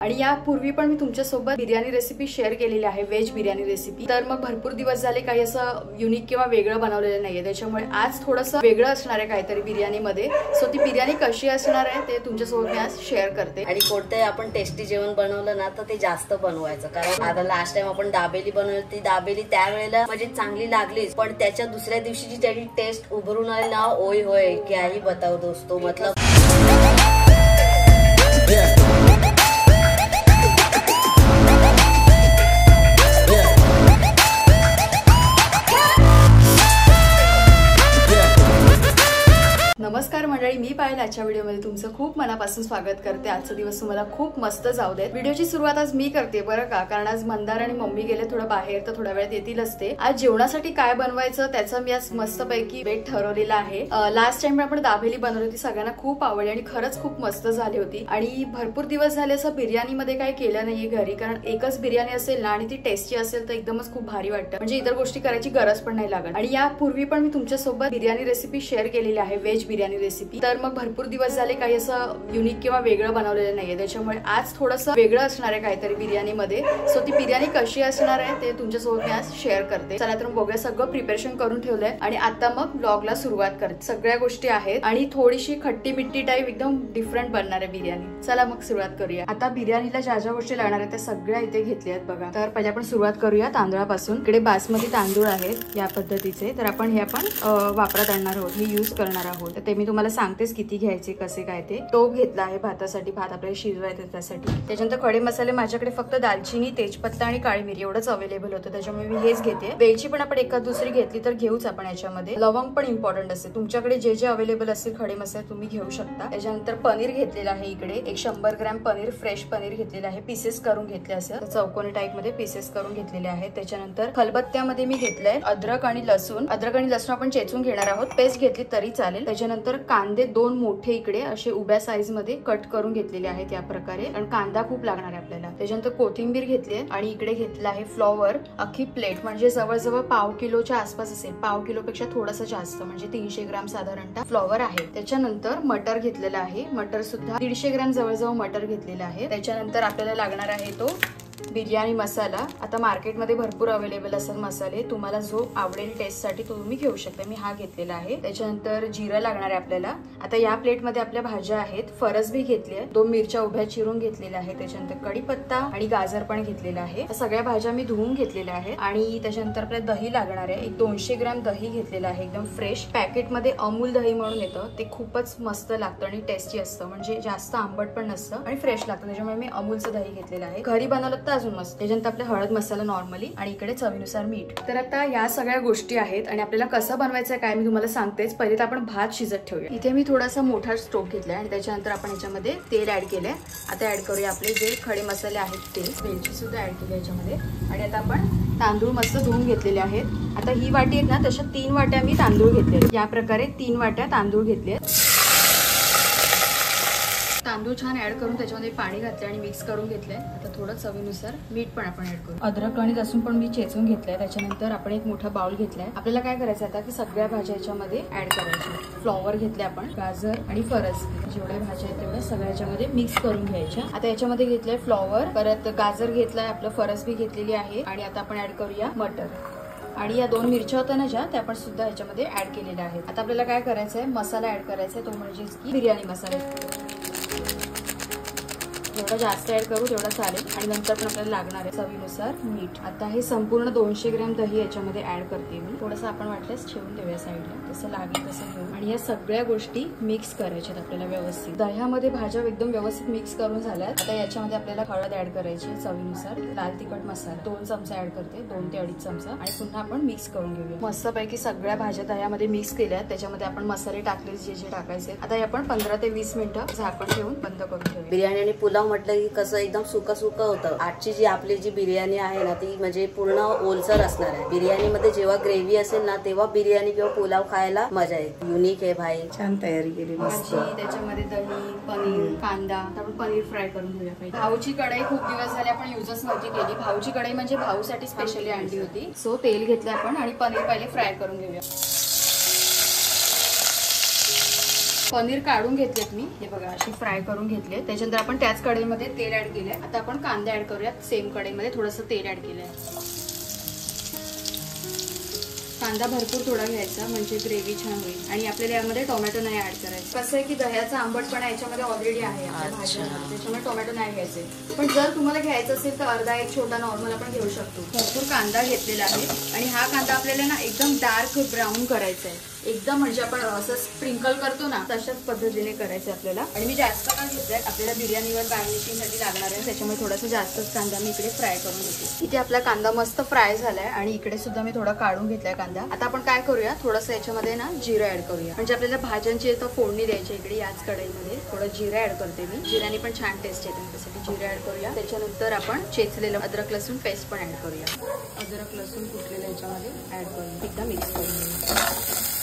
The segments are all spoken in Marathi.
आणि यापूर्वी पण मी तुमच्यासोबत बिर्याणी रेसिपी शेअर केलेली आहे, व्हेज बिर्याणी रेसिपी। तर मग भरपूर दिवस झाले काही असं युनिक किंवा वेगळं बनवलेलं नाहीये, त्याच्यामुळे आज थोडंसं वेगळं असणार आहे काहीतरी बिर्याणीमध्ये। सो ती बिर्याणी कशी असणार आहे ते तुमच्यासोबत मी आज शेअर करते। आणि कोणतंही आपण टेस्टी जेवण बनवलं ना तर ते जास्त बनवायचं, कारण आता लास्ट टाइम आपण दाबेली बनवली, ती दाबेली त्यावेळेला म्हणजे चांगली लागलीच, पण त्याच्या दुसऱ्या दिवशीची त्याची टेस्ट उभरून आली ना, ओय होय क्या ही बताओ दोस्तों। मतलब नमस्कार मंडळी, मी पायल आजच्या व्हिडिओमध्ये तुमचं खूप मनापासून स्वागत करते। आजचा दिवस तुम्हाला खूप मस्त जाऊ देत। व्हिडिओची सुरुवात आज मी करते बरं का, कारण आज मंदार आणि मम्मी गेले थोडं बाहेर, तर थोड्या वेळात येतीलच ते। आज जेवणासाठी काय बनवायचं त्याचं मी आज मस्तपैकी बेट ठरवलेला आहे। लास्ट टाइम आपण दाबेली बनवली होती, सगळ्यांना खूप आवडली आणि खरंच खूप मस्त झाली होती। आणि भरपूर दिवस झाले असं बिर्याणीमध्ये काय केलं नाहीये घरी, कारण एकच बिर्याणी असेल ना आणि ती टेस्टी असेल तर एकदमच खूप भारी वाटतं, म्हणजे इतर गोष्टी करायची गरज पण नाही लागत। आणि यापूर्वी पण मी तुमच्यासोबत बिर्याणी रेसिपी शेअर केलेली आहे, व्हेज बिर्याणी रेसिपी। तर मग भरपूर दिवस झाले काही असं युनिक किंवा वेगळं बनवलेलं नाहीये, त्याच्यामुळे आज थोडंसं वेगळं असणार आहे काहीतरी बिर्याणीमध्ये। सो ती बिर्याणी कशी असणार आहे ते तुमच्यासोबत मी आज शेअर करते। चला तर बघूया, सगळं प्रिपरेशन करून ठेवलंय आणि आता मग ब्लॉगला सुरुवात करते। सगळ्या गोष्टी आहेत आणि थोडीशी खट्टी मिट्टी टाईप एकदम डिफरंट बनणार आहे बिर्याणी। चला मग सुरुवात करूया। आता बिर्याणीला ज्या ज्या गोष्टी लागणार आहेत त्या सगळ्या इथे घेतल्या आहेत बघा। तर पहिले आपण सुरुवात करूया तांदळापासून। इकडे बासमती तांदूळ आहेत या पद्धतीचे, तर आपण हे वापरात आणणार आहोत, हे यूज करणार आहोत। तर ते मी तुम्हाला सांगतेच किती घ्यायचे कसे काय ते। तो घेतला आहे भातासाठी, भात आपल्याला शिजवायचा त्यासाठी। त्याच्यानंतर खडे मसाले माझ्याकडे फक्त दालचिनी, तेजपत्ता आणि काळी मिरी एवढंच अवेलेबल होतं, त्याच्यामुळे मी हेच घेते। वेलची पण आपण एखाद दुसरी घेतली तर घेऊच आपण याच्यामध्ये। लवंग पण इम्पॉर्टंट असते, तुमच्याकडे जे जे अवेलेबल असतील खडे मसाले तुम्ही घेऊ शकता। त्याच्यानंतर पनीर घेतलेला आहे, इकडे एक 100 ग्रॅम पनीर, फ्रेश पनीर घेतलेलं आहे, पीसेस करून घेतले असं चौकोनी टाईप मध्ये पीसेस करून घेतलेले आहेत। त्याच्यानंतर खलबत्त्यामध्ये मी घेतलंय अद्रक आणि लसूण आपण चेचून घेणार आहोत, पेस्ट घेतली तरी चालेल। त्याच्यानंतर कांदे 2 मोठे इकडे असे उभ्या साईज मध्ये कट करून घेतलेले आहेत या प्रकारे, आणि कांदा खूप लागणार आहे आपल्याला। त्याच्यानंतर कोथिंबीर घेतली आहे आणि इकडे घेतला आहे फ्लॉवर, अख्खी प्लेट म्हणजे जवळजवळ पाव किलोच्या आसपास असेल, पाव किलोपेक्षा थोडंसं जास्त, म्हणजे 300 ग्राम साधारणतः फ्लॉवर आहे। त्याच्यानंतर मटर घेतलेला आहे, मटर सुद्धा 150 ग्राम जवळजवळ मटर घेतलेला आहे। त्याच्यानंतर आपल्याला लागणार आहे तो बिर्याणी मसाला। आता मार्केटमध्ये भरपूर अवेलेबल असतात मसाले, तुम्हाला जो आवडेल टेस्ट साठी तो तुम्ही घेऊ शकता, मी हा घेतलेला आहे। त्याच्यानंतर जिरं लागणार आहे आपल्याला। आता या प्लेटमध्ये आपल्या भाज्या आहेत, फरसबी घेतली आहे, 2 मिरच्या उभ्या चिरून घेतलेल्या आहे। त्याच्यानंतर कढीपत्ता आणि गाजर पण घेतलेला आहे। सगळ्या भाज्या मी धुवून घेतलेल्या आहेत। आणि त्याच्यानंतर आपल्याला दही लागणार आहे, एक 200 ग्राम दही घेतलेला आहे, एकदम फ्रेश पॅकेटमध्ये अमूल दही म्हणून येतं, ते खूपच मस्त लागतं आणि टेस्टी असतं, म्हणजे जास्त आंबट पण नसतं आणि फ्रेश लागतं, त्याच्यामुळे मी अमूलचं दही घेतलेलं आहे। घरी बनवलं तर अजून मस्त। त्याच्यानंतर आपले हळद मसाला नॉर्मली, आणि इकडे चवीनुसार मीठ। तर आता या सगळ्या गोष्टी आहेत आणि आपल्याला कसं बनवायचं काय मी तुम्हाला सांगतेच। पहिले तर आपण भात शिजत ठेवूया। इथे मी थोडासा मोठा स्टोव घेतलाय आणि त्याच्यानंतर आपण याच्यामध्ये तेल ऍड केलंय। आता ऍड करूया आपले जे खडे मसाले आहेत ते, वेलची सुद्धा ऍड केली याच्यामध्ये। आणि आता आपण तांदूळ मस्त धुवून घेतलेले आहेत। आता ही वाटी आहेत ना, तशा 3 वाट्या मी तांदूळ घेतले, या प्रकारे 3 वाट्या तांदूळ घेतले। तांदूळ छान ऍड करून त्याच्यामध्ये पाणी घातले आणि मिक्स करून घेतलंय। आता थोडं चवीनुसार मीठ पण आपण ऍड करू। अद्रक आणि लसूण पण मी चेचून घेतलंय। त्याच्यानंतर आपण एक मोठा बाउल घेतलाय। आपल्याला काय करायचं आता की सगळ्या भाज्या याच्यामध्ये ऍड करायच्या। फ्लॉवर घेतले आपण, गाजर आणि फरस, जेवढ्या भाज्या आहेत तेवढ्या सगळ्या याच्यामध्ये मिक्स करून घ्यायच्या। आता याच्यामध्ये घेतलंय फ्लॉवर, परत गाजर घेतलाय, आपलं फरस बी घेतलेली आहे। आणि आता आपण ऍड करूया मटर, आणि या 2 मिरच्या होत्या ना ज्या, त्या आपण सुद्धा याच्यामध्ये ऍड केलेल्या आहेत। आता आपल्याला काय करायचंय, मसाला ऍड करायचा आहे, तो म्हणजे की बिर्याणी मसाला। जेवढा जास्त ऍड करू तेवढा चालेल। आणि नंतर पण आपल्याला लागणार आहे चवीनुसार मीठ। आता हे संपूर्ण 200 ग्रॅम दही याच्यामध्ये ऍड करते मी, थोडंसं आपण वाटल्यास ठेवून देऊया साईडला, तसं लागेल तसं घेऊ। आणि या सगळ्या गोष्टी मिक्स करायच्यात आपल्याला व्यवस्थित। दह्यामध्ये भाज्या एकदम व्यवस्थित मिक्स करून झाल्यात। आता याच्यामध्ये आपल्याला हळद ऍड करायची चवीनुसार, लाल तिखट मसाला 2 चमचे ऍड करते, 2 ते 2.5 चमचा, आणि पुन्हा आपण मिक्स करून घेऊया। मस्तपैकी सगळ्या भाज्या दह्यामध्ये मिक्स केल्या, त्याच्यामध्ये आपण मसाले टाकले जे जे टाकायचे। आता आपण 15 ते 20 मिनिटं झाकण ठेवून बंद करून ठेवूया। बिर्याणी आणि पुलाव म्हटलं की कसं एकदम सुका होतं। आजची जी आपली जी बिर्याणी आहे ना ती म्हणजे पूर्ण ओलसर असणार आहे। बिर्याणीमध्ये जेव्हा ग्रेव्ही असेल ना तेव्हा बिर्याणी किंवा पुलाव खायला मजा येते। युनिक आहे भाई, छान तयारी केली मस्त। त्याच्यामध्ये दही, पनीर, कांदा, आपण पनीर फ्राय करून घेऊया पाहिजे। भाऊची कढई खूप दिवस झाले आपण युजच नव्हती केली। भाऊची कढई म्हणजे भाऊसाठी स्पेशली आणली होती। सो तेल घेतलं आपण आणि पनीर पहिले फ्राय करून घेऊया। पनीर काढून घेतलेत मी, हे बघा अशी फ्राय करून घेतले. त्याच्यानंतर आपण त्याच कढईमध्ये तेल ऍड केलंय. आता आपण कांदा ऍड करूयात. सेम कढईमध्ये थोडंसं तेल ऍड केलंय. कांदा भरपूर थोडा घ्यायचा म्हणजे ग्रेव्ही छान होईल. आणि आपल्याला यामध्ये टोमॅटो नाही ऍड करायचं. कसं आहे की दह्याचा आंबटपणा याच्यामध्ये ऑलरेडी आहे भाज्यांमध्ये, त्याच्यामुळे टोमॅटो नाही घ्यायचे. पण जर तुम्हाला घ्यायचं असेल तर अर्धा एक छोटा नॉर्मल आपण घेऊ शकतो. भरपूर कांदा घेतलेला आहे आणि हा कांदा आपल्याला ना एकदम डार्क ब्राऊन करायचा आहे. एकदम म्हणजे आपण असं स्प्रिंकल करतो ना तशाच पद्धतीने करायचं आपल्याला. आणि मी जास्त का घेतलाय, आपल्याला बिर्याणीवर गार्निशिंग साठी लागणार आहे, त्याच्यामुळे थोडासा जास्तच कांदा मी इकडे फ्राय करून घेते. इथे आपला कांदा मस्त फ्राय झालाय आणि इकडे सुद्धा मी थोडा काढून घेतलाय कांदा. आता आपण काय करूया, थोडंसं याच्यामध्ये ना जिरं ऍड करूया. म्हणजे आपल्याला भाज्यांची आता फोडणी द्यायची. इकडे याच कढईमध्ये थोडं जिरं ऍड करते मी. जिऱ्याने पण छान टेस्ट येते, त्यासाठी जिरं ऍड करूया. त्याच्यानंतर आपण चेचलेलं अद्रक लसूण पेस्ट पण ऍड करूया. अद्रक लसूण कुटलेलं याच्यामध्ये ऍड करून एकदा मिक्स करून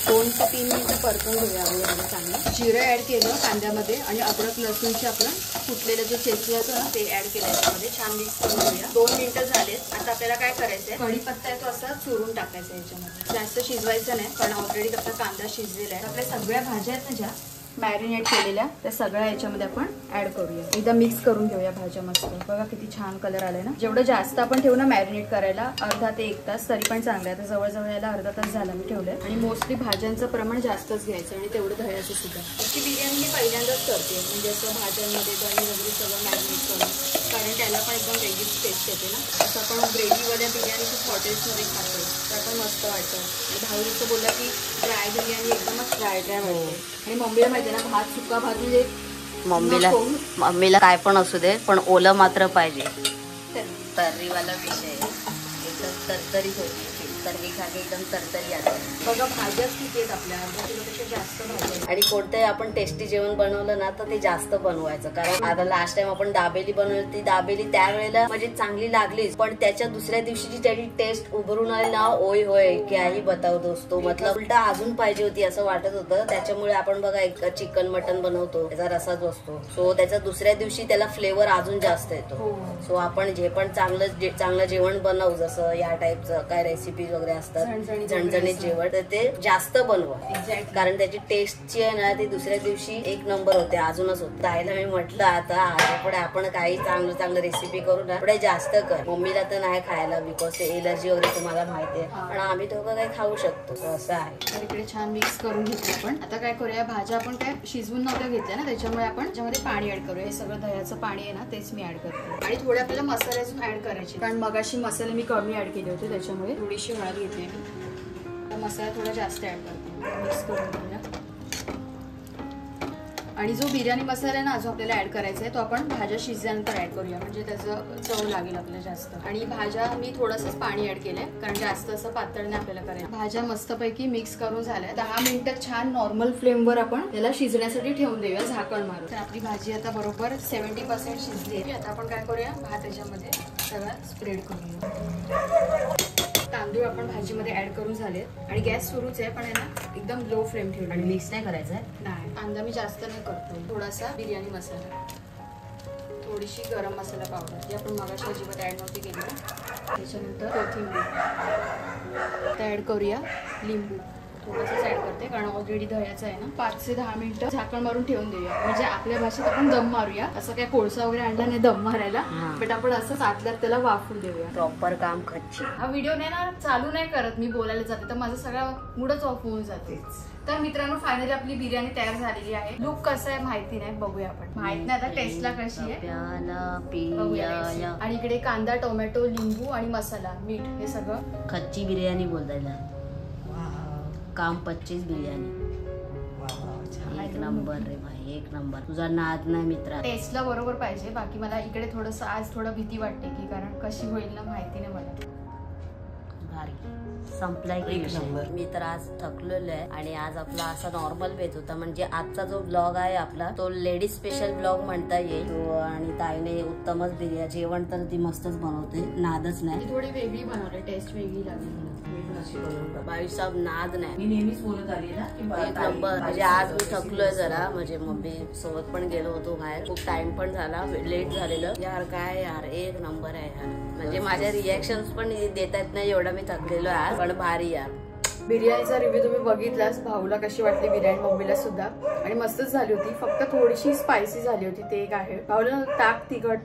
2 ते 3 मिनिटं परतून घेऊया वगैरे चांगलं. जिरं ऍड केलं कांद्यामध्ये आणि अद्रक लसूणचे आपण कुटलेलं जे चेचलं होतं ना ते ऍड केलं याच्यामध्ये. छान मिक्स करून घेऊया. 2 मिनिटं झालेत. आता आपल्याला काय करायचंय, कढीपत्ता आहे तो असा चुरून टाकायचा याच्यामध्ये. जास्त शिजवायचं नाही कारण ऑलरेडी आपला कांदा शिजलेला आहे. आपल्या सगळ्या भाज्या आहेत ना ज्या मॅरिनेट केलेल्या त्या सगळ्या याच्यामध्ये आपण ऍड करूया. एकदा मिक्स करून घेऊया भाज्या मस्त. बघा किती छान कलर आलाय ना. जेवढं जास्त आपण ठेवू ना मॅरिनेट करायला, अर्धा ते 1 तास तरी पण चांगलं आहे. आता जवळजवळ याला अर्धा तास झाला मी ठेवलंय. आणि मोस्टली भाज्यांचं प्रमाण जास्तच घ्यायचं आणि तेवढं दह्याचं सुद्धा. त्याची बिर्याणी मी पहिल्यांदाच करते, म्हणजे असं भाज्यांमध्ये दही वगैरे सगळं मॅरिनेट करून, कारण त्याला पण एकदम वेगळीच टेस्ट येते ना. असं आपण ग्रेव्हीवाल्या बिर्याणी खूप हॉटेल्समध्ये खातो, त्या पण मस्त वाटतं. आणि भाऊ जसं बोलला की ड्राय बिर्याणी एकदमच ड्राय वाटते. आणि मम्मीला माहिती आहे ना, भात सुका भात म्हणजे मम्मीला काय पण असू दे पण ओलं मात्र पाहिजे. तर्रीवाला विषय एकदम तरतरीत होती. तर्री खागे एकदम तरतरी आली. बघा भाज्याच किती आहेत आपल्या, अर्धा किलोपेक्षा जास्त भाज्या. आणि कोणतंही आपण टेस्टी जेवण बनवलं ना तर ते जास्त बनवायचं. कारण आता लास्ट टाइम आपण दाबेली बनवली, ती दाबेली त्यावेळेला म्हणजे चांगली लागलीच, पण त्याच्या दुसऱ्या दिवशीची त्याची टेस्ट उभरून आली ना, ओय होय क्याही बताव दोस्तो, मतलब उलटा अजून पाहिजे होती असं वाटत होतं. त्याच्यामुळे आपण बघा एक चिकन मटन बनवतो त्याचा रसाच असतो, सो त्याच्या दुसऱ्या दिवशी त्याला फ्लेवर अजून जास्त येतो. सो आपण जे पण चांगलं जेवण बनवू, जसं या टाईपचं काय रेसिपी वगैरे असतात झणझणीत जेवण, तर ते जास्त बनवा. कारण त्याची टेस्ट जी आहे ना ती दुसऱ्या दिवशी 1 नंबर होते, अजूनच होते. ताईला मी म्हटलं आता पुढे आपण काही चांगलं रेसिपी करू ना, पुढे जास्त कर. मम्मीला तर नाही खायला बिकॉज ते एलर्जी वगैरे तुम्हाला माहिती आहे, पण आम्ही दोघं काही खाऊ शकतो असं आहे. तर इकडे छान मिक्स करून घेतलं आपण. आता काय करूया, भाज्या आपण काय शिजवून नव्हत्या घेतल्या ना, त्याच्यामुळे आपण त्याच्यामध्ये पाणी ऍड करूया. हे सगळं दह्याचं पाणी आहे ना तेच मी ऍड करते. आणि थोडे आपल्याला मसाले अजून ऍड करायचे, कारण मगाशी मसाले मी कमी ऍड केले होते, त्याच्यामुळे थोडीशी हळद घेते मी. मसाला थोडा जास्त ऍड करते. मिक्स करून घेऊया. आणि जो बिर्याणी मसाला आहे ना जो आपल्याला ऍड करायचा आहे तो आपण भाज्या शिजल्यानंतर ऍड करूया, म्हणजे त्याचं चव लागेल आपल्याला जास्त. आणि भाज्या मी थोडंसंच पाणी ऍड केलंय, कारण जास्त असं पातळ नाही आपल्याला करायचं. भाज्या मस्तपैकी मिक्स करून झाल्या. 10 मिनिटं छान नॉर्मल फ्लेमवर आपण त्याला शिजण्यासाठी ठेवून देऊया झाकण मारून. तर आपली भाजी आता बरोबर 70% शिजली आहे. आता आपण काय करूया, भात याच्यामध्ये सगळा स्प्रेड करूया. तांदूळ आपण भाजीमध्ये ऍड करून झालेत आणि गॅस सुरूच आहे, पण आहे ना एकदम लो फ्लेम ठेवून. आणि मिक्स नाही करायचं आहे. नाही, कांदा मी जास्त नाही करतो. थोडासा बिर्याणी मसाला, थोडीशी गरम मसाला पावडर जी आपण मगाशी अजिबात ऍड नव्हती केली. त्याच्यानंतर कोथिंबीर ऍड करूया. लिंबू थोडंसंच ऍड करते, कारण ऑलरेडी दह्याचं आहे ना. 5 ते 10 मिनिटं झाकण मारून ठेवून देऊया, म्हणजे आपल्या भाषेत आपण दम मारूया. असं काय कोळसा वगैरे आणला नाही दम मारायला, बट आपण असंच आतल्यात त्याला वाफवून देऊया. प्रॉपर काम खच्ची. हा व्हिडिओ नाही ना चालू नाही करत, मी बोलायला जाते तर माझा सगळा मूडच ऑफ होऊन जाते. तर मित्रांनो फायनली आपली बिर्याणी तयार झालेली आहे. लुक कसं आहे माहिती नाही, बघूया आपण. माहित नाही आता टेस्टला कशी आहे. आणि इकडे कांदा, टोमॅटो, लिंबू आणि मसाला, मीठ हे सगळं. खच्ची बिर्याणी बोलतायला. काम 25 बिर्याणी. एक नंबर रे भाई, एक नंबर. तुझा नाद नाही मित्रा. टेस्टला बरोबर पाहिजे. बाकी मला इकडे थोडंसं आज थोडं भीती वाटते की कारण कशी होईल ना माहिती नाही मला. संपलाय की नंबर. मी तर आज थकलेलो आहे आणि आज आपला असा नॉर्मल बेत होता. म्हणजे आजचा जो ब्लॉग आहे आपला तो लेडीज स्पेशल ब्लॉग म्हणता येईल. आणि ताईने उत्तमच बिर्याणी जेवण तर ती मस्तच बनवते, नादच नाही. थोडी वेगळी बनवली, टेस्ट वेगळी लागली. बाई साहेब नाद नाही. मी नेहमीच बोलत आली ना की एक नंबर. म्हणजे आज मी थकलोय जरा, म्हणजे मम्मी सोबत पण गेलो होतो बाहेर, खूप टाइम पण झाला, लेट झालेलं यार. काय यार एक नंबर आहे यार. म्हणजे माझ्या रिएक्शन पण देता येत नाही एवढा मी थकलेलो आहे, पण भारी यार. बिर्याणीचा रिव्ह्यू तुम्ही बघितलास, भाऊला कशी वाटली बिर्याणी, मम्मीला सुद्धा, आणि मस्तच झाली होती. फक्त थोडीशी स्पायसी झाली होती, ते एक आहे. भाऊला ताक तिखट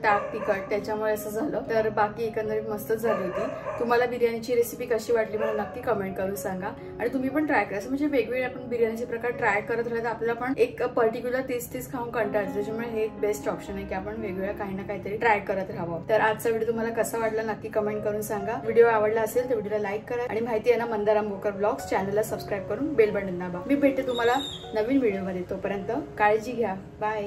त्याच्यामुळे असं झालं. तर बाकी एकंदरीत मस्तच झाली होती. तुम्हाला बिर्याणीची रेसिपी कशी वाटली मला नक्की कमेंट करून सांगा. आणि तुम्ही पण ट्राय करा. म्हणजे वेगवेगळे आपण बिर्याणीचे प्रकार ट्राय करत राहिलं तर आपल्याला पण एक पर्टिक्युलर तीच खाऊन कंटाळतो. त्याच्यामुळे हे एक बेस्ट ऑप्शन आहे की आपण वेगवेगळं काही ना काहीतरी ट्राय करत राहावं. तर आजचा व्हिडिओ तुम्हाला कसा वाटला नक्की कमेंट करून सांगा. व्हिडिओ आवडला असेल तर व्हिडिओला लाईक करा आणि माहिती आहे ना मंदारा मोकर ब्लॉग्स चॅनलला सबस्क्राईब करून बेल बटन दाबा. मी भेटते तुम्हाला नवीन व्हिडिओ मध्ये. तोपर्यंत काळजी घ्या. बाय.